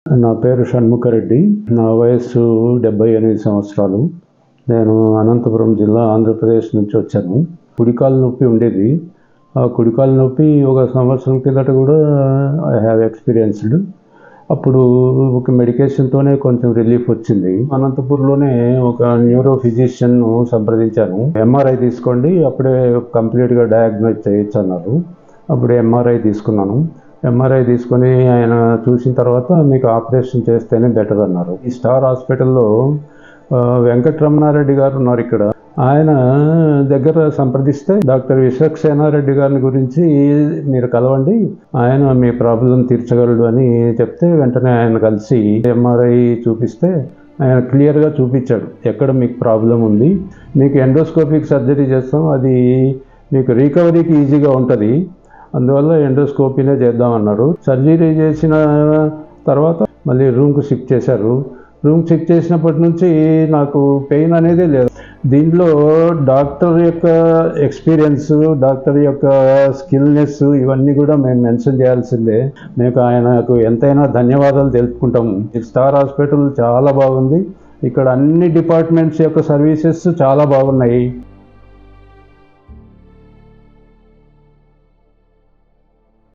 నా పేరు షణ్ముఖరెడ్డి. నా వయస్సు 78 సంవత్సరాలు. నేను అనంతపురం జిల్లా, ఆంధ్రప్రదేశ్ నుంచి వచ్చాను. కుడికాలు నొప్పి ఉండేది. ఆ కుడికాలు నొప్పి ఒక సంవత్సరం కిందట కూడా ఐ హ్యావ్ ఎక్స్పీరియన్స్డ్. అప్పుడు ఒక మెడికేషన్తోనే కొంచెం రిలీఫ్ వచ్చింది. అనంతపూర్లోనే ఒక న్యూరో ఫిజిషియన్ను సంప్రదించాను. ఎంఆర్ఐ తీసుకోండి, అప్పుడే కంప్లీట్గా డయాగ్నోజ్ చేయొచ్చు అన్నారు. అప్పుడు ఎంఆర్ఐ తీసుకున్నాను. ఎంఆర్ఐ తీసుకొని ఆయన చూసిన తర్వాత మీకు ఆపరేషన్ చేస్తేనే బెటర్ అన్నారు. ఈ స్టార్ హాస్పిటల్లో వెంకటరమణారెడ్డి గారు ఉన్నారు ఇక్కడ. ఆయన దగ్గర సంప్రదిస్తే డాక్టర్ విశ్వక్సేనారెడ్డి గారిని గురించి మీరు కలవండి, ఆయన మీ ప్రాబ్లం తీర్చగలడు అని చెప్తే వెంటనే ఆయన కలిసి ఎంఆర్ఐ చూపిస్తే ఆయన క్లియర్గా చూపించాడు ఎక్కడ మీకు ప్రాబ్లం ఉంది. మీకు ఎండోస్కోపిక్ సర్జరీ చేస్తాం, అది మీకు రికవరీకి ఈజీగా ఉంటుంది, అందువల్ల ఎండోస్కోపీనే చేద్దామన్నారు. సర్జరీ చేసిన తర్వాత మళ్ళీ రూమ్కి షిఫ్ట్ చేశారు. రూమ్ షిఫ్ట్ చేసినప్పటి నుంచి నాకు పెయిన్ అనేది లేదు. దీంట్లో డాక్టర్ యొక్క ఎక్స్పీరియన్స్, డాక్టర్ యొక్క స్కిల్నెస్ ఇవన్నీ కూడా మేము మెన్షన్ చేయాల్సిందే. మేము ఆయనకు ఎంతైనా ధన్యవాదాలు తెలుపుకుంటాము. స్టార్ హాస్పిటల్ చాలా బాగుంది. ఇక్కడ అన్ని డిపార్ట్మెంట్స్ యొక్క సర్వీసెస్ చాలా బాగున్నాయి.